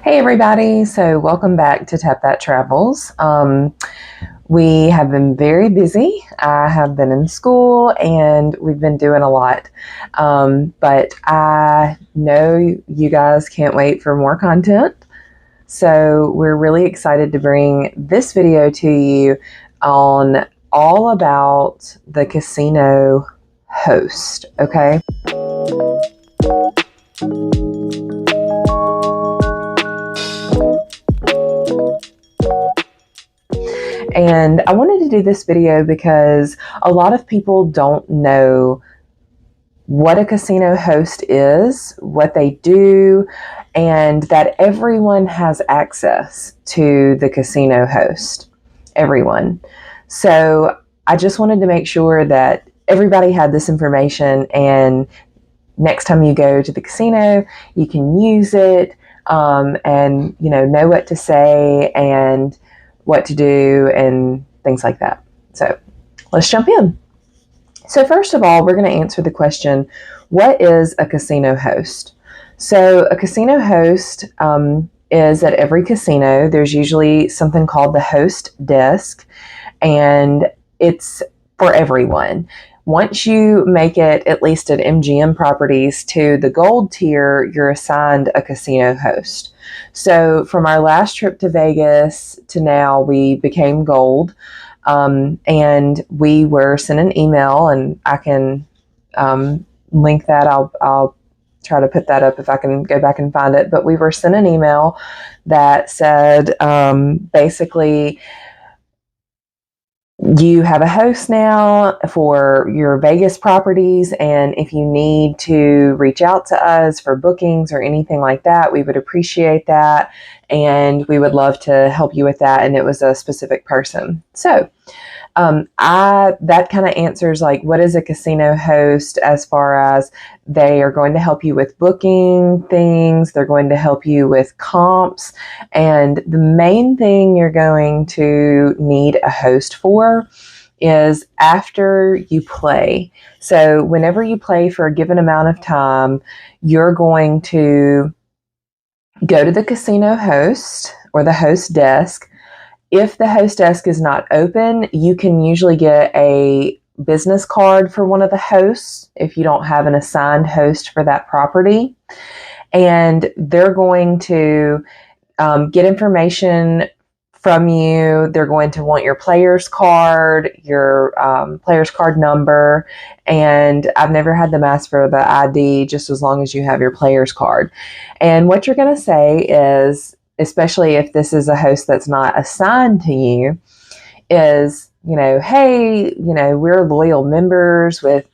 Hey everybody, so welcome back to Tap That Travels. We have been very busy. I have been in school and we've been doing a lot. But I know you guys can't wait for more content. So we're really excited to bring this video to you on all about the casino host, okay? And I wanted to do this video because a lot of people don't know what a casino host is, what they do, and that everyone has access to the casino host. Everyone. So I just wanted to make sure that everybody had this information, and next time you go to the casino, you can use it and know what to say and what to do and things like that. So let's jump in. So first of all, we're going to answer the question, what is a casino host? So a casino host is at every casino. There's usually something called the host desk, and it's for everyone. Once you make it, at least at MGM properties, to the gold tier, you're assigned a casino host. So from our last trip to Vegas to now, we became gold, and we were sent an email, and I can link that. I'll try to put that up if I can go back and find it. But we were sent an email that said basically, you have a host now for your Vegas properties, and if you need to reach out to us for bookings or anything like that, we would appreciate that, and we would love to help you with that. And it was a specific person. So that kind of answers like, what is a casino host, as far as they are going to help you with booking things, they're going to help you with comps, and the main thing you're going to need a host for is after you play. So whenever you play for a given amount of time, you're going to go to the casino host or the host desk. If the host desk is not open, you can usually get a business card for one of the hosts if you don't have an assigned host for that property. And they're going to get information from you. They're going to want your player's card, your player's card number, and I've never had them ask for the ID, just as long as you have your player's card. And what you're going to say is, especially if this is a host that's not assigned to you, is, hey, we're loyal members with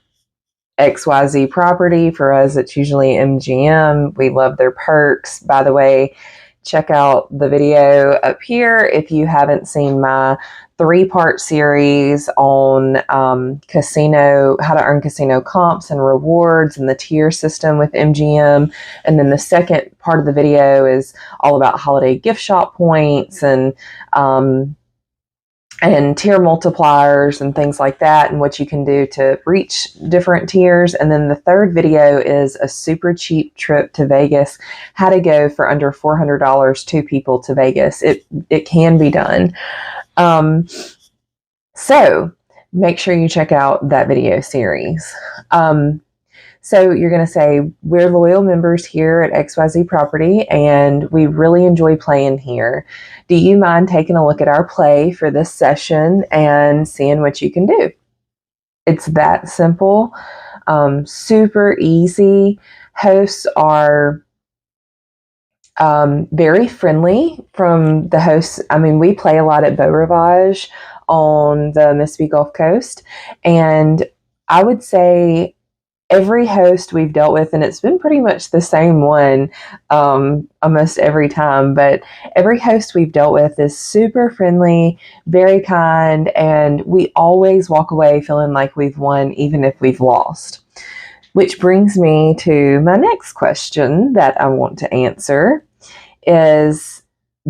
XYZ property. For us, it's usually MGM. We love their perks. By the way, check out the video up here if you haven't seen my 3-part series on casino, how to earn casino comps and rewards and the tier system with MGM. And then the second part of the video is all about holiday gift shop points and tier multipliers and things like that, and what you can do to reach different tiers. And then the third video is a super cheap trip to Vegas, how to go for under $400 two people to Vegas. It can be done. So make sure you check out that video series. So you're going to say, we're loyal members here at XYZ property, and we really enjoy playing here. Do you mind taking a look at our play for this session and seeing what you can do? It's that simple, super easy. Hosts are very friendly from the hosts. I mean, we play a lot at Beau Rivage on the Mississippi Gulf Coast, and I would say every host we've dealt with, and it's been pretty much the same one almost every time, but every host we've dealt with is super friendly, very kind, and we always walk away feeling like we've won, even if we've lost. Which brings me to my next question that I want to answer is,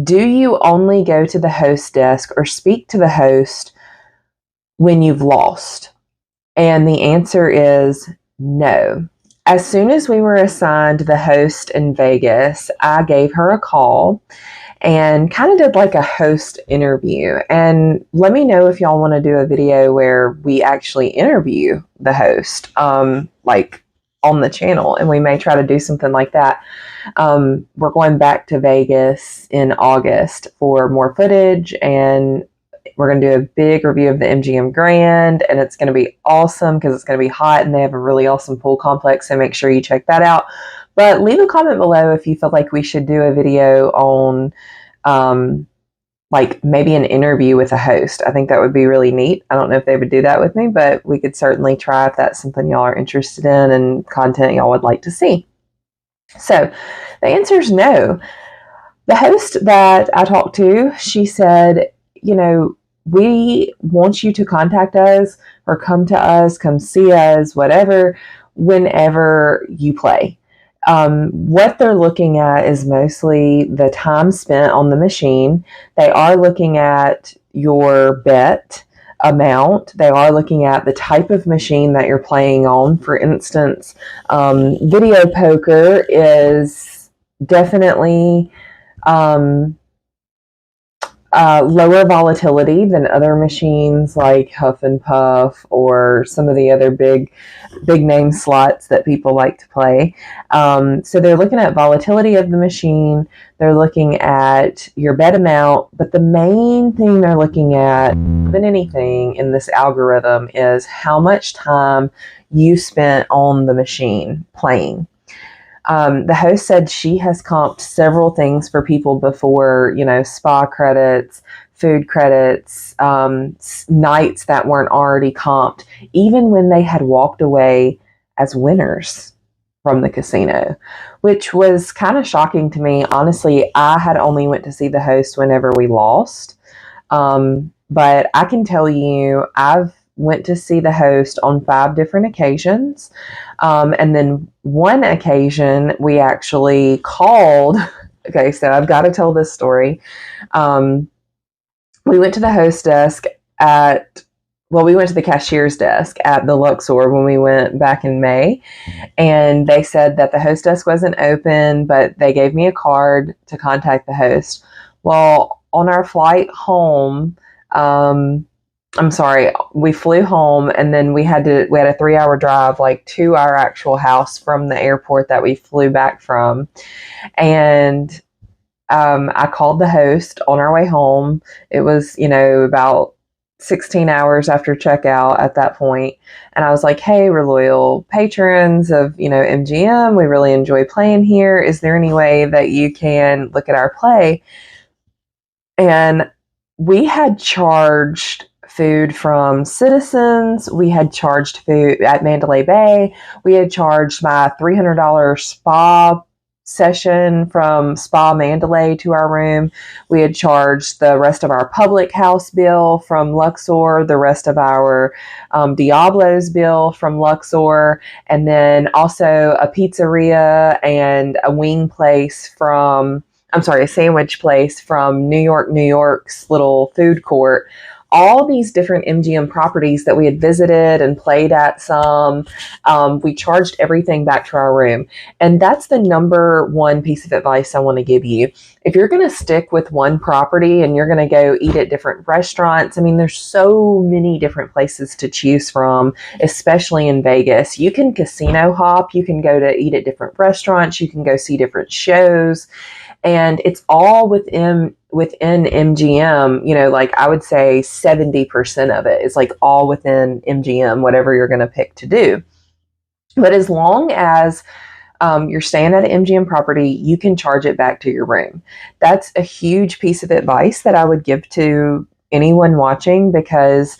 do you only go to the host desk or speak to the host when you've lost? And the answer is no. as soon as we were assigned the host in Vegas, I gave her a call and kind of did like a host interview. And let me know if y'all want to do a video where we actually interview the host, like on the channel, and we may try to do something like that. We're going back to Vegas in August for more footage, and we're going to do a big review of the MGM Grand, and it's going to be awesome because it's going to be hot and they have a really awesome pool complex, so make sure you check that out. But leave a comment below if you feel like we should do a video on like maybe an interview with a host. I think that would be really neat. I don't know if they would do that with me, but we could certainly try if that's something y'all are interested in and content y'all would like to see. So the answer is no. The host that I talked to, she said, we want you to contact us or come to us, come see us, whatever, whenever you play. What they're looking at is mostly the time spent on the machine. They are looking at your bet amount. They are looking at the type of machine that you're playing on. For instance, video poker is definitely lower volatility than other machines like Huff and Puff or some of the other big name slots that people like to play. So they're looking at volatility of the machine. They're looking at your bet amount, but the main thing they're looking at more than anything in this algorithm is how much time you spent on the machine playing. The host said she has comped several things for people before, spa credits, food credits, nights that weren't already comped, even when they had walked away as winners from the casino, which was kind of shocking to me. Honestly, I had only went to see the host whenever we lost. But I can tell you, I've went to see the host on 5 different occasions. And then one occasion we actually called. Okay, so I've got to tell this story. We went to the host desk we went to the cashier's desk at the Luxor when we went back in May. And they said that the host desk wasn't open, but they gave me a card to contact the host. Well, on our flight home, we flew home and then we had a 3-hour drive, like to our actual house from the airport that we flew back from. And I called the host on our way home. It was, about 16 hours after checkout at that point. And I was like, hey, we're loyal patrons of, MGM. We really enjoy playing here. Is there any way that you can look at our play? And we had charged food from Citizens. We had charged food at Mandalay Bay. We had charged my $300 spa session from Spa Mandalay to our room. We had charged the rest of our public house bill from Luxor, the rest of our Diablo's bill from Luxor, and then also a pizzeria and a a sandwich place from New York's little food court. All these different MGM properties that we had visited and played at some, we charged everything back to our room. And that's the number one piece of advice I want to give you. If you're going to stick with one property and you're going to go eat at different restaurants, there's so many different places to choose from, especially in Vegas. You can casino hop, you can go to eat at different restaurants, you can go see different shows. And it's all within MGM, like I would say 70% of it is like all within MGM, whatever you're going to pick to do. But as long as you're staying at an MGM property, you can charge it back to your room. That's a huge piece of advice that I would give to anyone watching, because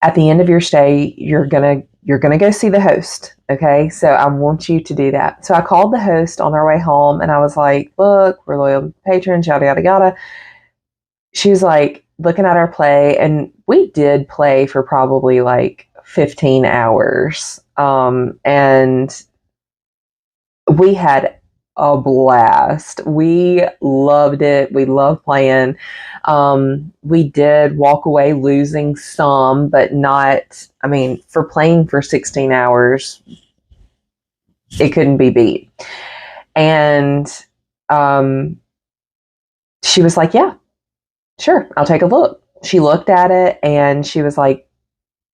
at the end of your stay, you're going to go see the host. Okay. So I want you to do that. So I called the host on our way home and I was like, look, we're loyal patrons, yada, yada, yada. She was like looking at our play, and we did play for probably like 15 hours. And we had a blast. We loved it. We loved playing. We did walk away losing some, but not, for playing for 16 hours, it couldn't be beat. And she was like, yeah, sure, I'll take a look. She looked at it and she was like,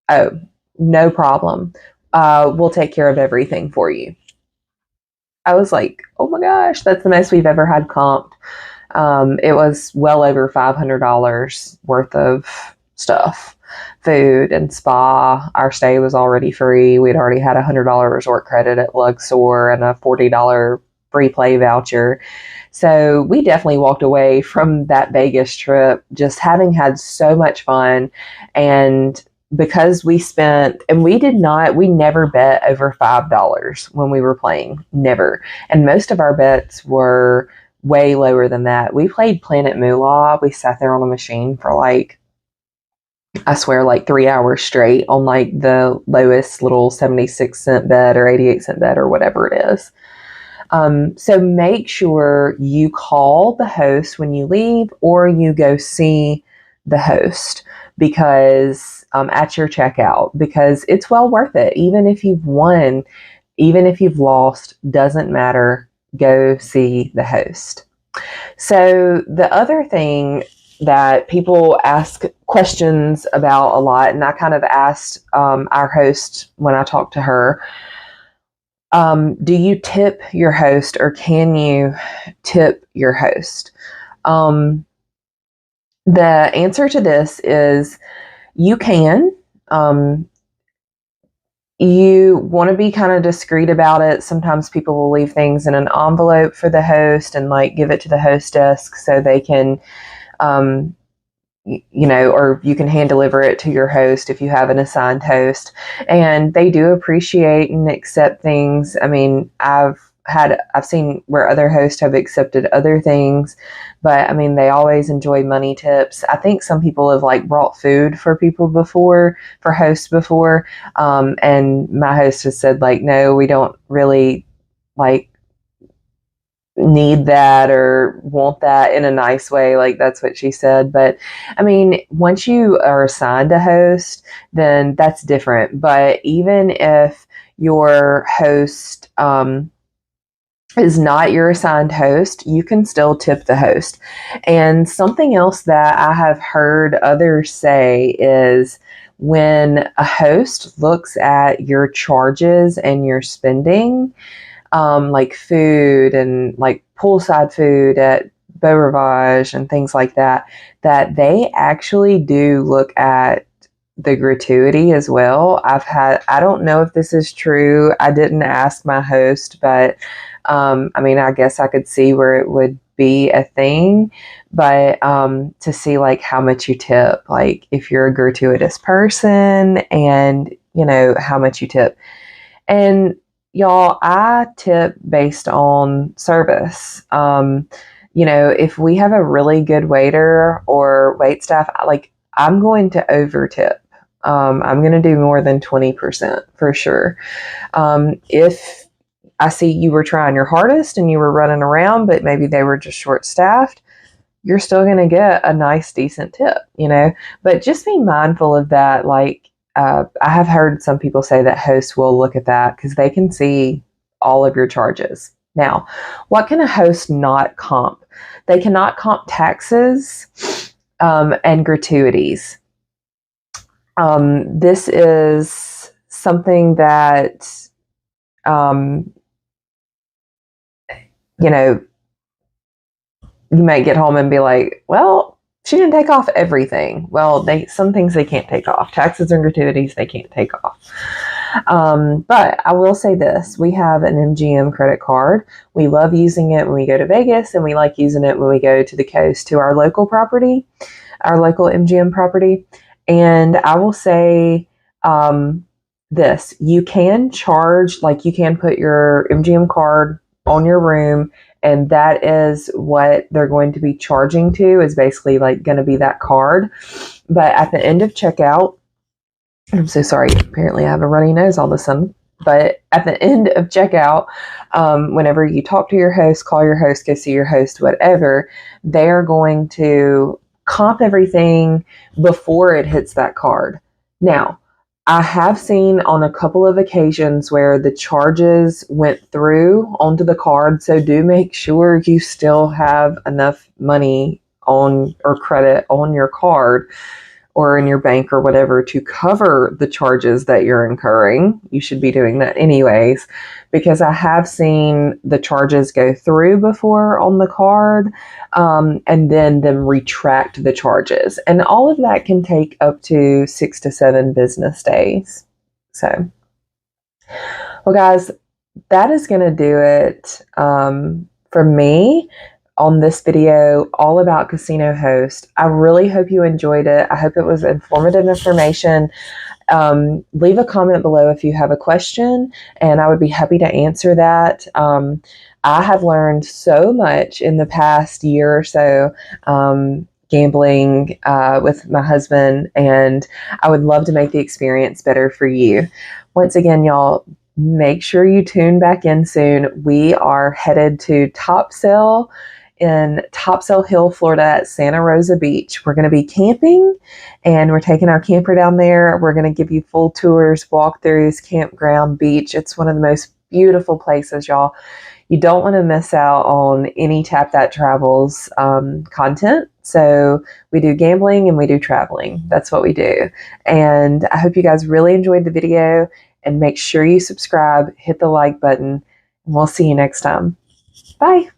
oh, no problem. We'll take care of everything for you. I was like, oh my gosh, that's the most we've ever had comped. It was well over $500 worth of stuff, food and spa. Our stay was already free. We'd already had $100 resort credit at Luxor and a $40 free play voucher. So we definitely walked away from that Vegas trip just having had so much fun. And because we spent, and we never bet over $5 when we were playing, never. And most of our bets were way lower than that. We played Planet Moolah. We sat there on a machine for like, I swear, like 3 hours straight on like the lowest little 76-cent bet or 88-cent bet or whatever it is. So make sure you call the host when you leave or you go see the host because at your checkout, because it's well worth it. Even if you've won, even if you've lost, doesn't matter. Go see the host. So the other thing that people ask questions about a lot, and I kind of asked our host when I talked to her, do you tip your host or can you tip your host? The answer to this is you can. You want to be kind of discreet about it. Sometimes people will leave things in an envelope for the host and like give it to the host desk so they can, or you can hand deliver it to your host if you have an assigned host. And they do appreciate and accept things. I mean, I've seen where other hosts have accepted other things, but I mean, they always enjoy money tips. I think some people have like brought food for people before, for hosts before. And my host has said like, no, we don't really like need that or want that in a nice way. Like that's what she said. But I mean, once you are assigned a host, then that's different. But even if your host, is not your assigned host, you can still tip the host. And something else that I have heard others say is when a host looks at your charges and your spending, like food and like poolside food at Beau Rivage and things like that, that they actually do look at the gratuity as well. I don't know if this is true. I didn't ask my host, but I mean, I guess I could see where it would be a thing, but to see like how much you tip, like if you're a gratuitous person and how much you tip. And y'all, I tip based on service. If we have a really good waiter or wait staff, I'm going to over tip. I'm going to do more than 20% for sure. If I see you were trying your hardest and you were running around, but maybe they were just short staffed, you're still going to get a nice, decent tip, but just be mindful of that. I have heard some people say that hosts will look at that because they can see all of your charges. Now, what can a host not comp? They cannot comp taxes and gratuities. This is something that, you might get home and be like, well, she didn't take off everything. Well, some things they can't take off. Taxes and gratuities, they can't take off. But I will say this. We have an MGM credit card. We love using it when we go to Vegas, and we like using it when we go to the coast to our local property, our local MGM property. And I will say this. You can charge, you can put your MGM card on your room, and that is what they're going to be charging to, is basically going to be that card. But at the end of checkout, I'm so sorry, apparently I have a runny nose all of a sudden. But at the end of checkout, whenever you talk to your host, call your host, go see your host, whatever, they're going to comp everything before it hits that card. Now, I have seen on a couple of occasions where the charges went through onto the card. So do make sure you still have enough money on or credit on your card or in your bank or whatever to cover the charges that you're incurring. You should be doing that anyways, because I have seen the charges go through before on the card, and then them retract the charges. And all of that can take up to 6 to 7 business days. So, well, guys, that is going to do it for me on this video all about Casino Host. I really hope you enjoyed it. I hope it was informative information. Leave a comment below if you have a question, and I would be happy to answer that. I have learned so much in the past year or so gambling with my husband, and I would love to make the experience better for you. Once again, y'all, make sure you tune back in soon. We are headed to Topsail in Topsail Hill, Florida at Santa Rosa Beach. We're going to be camping, and we're taking our camper down there. We're going to give you full tours, walkthroughs, campground, beach. It's one of the most beautiful places, y'all. You don't want to miss out on any Tap That Travels content. So we do gambling and we do traveling. That's what we do. And I hope you guys really enjoyed the video, and make sure you subscribe, hit the like button, and we'll see you next time. Bye.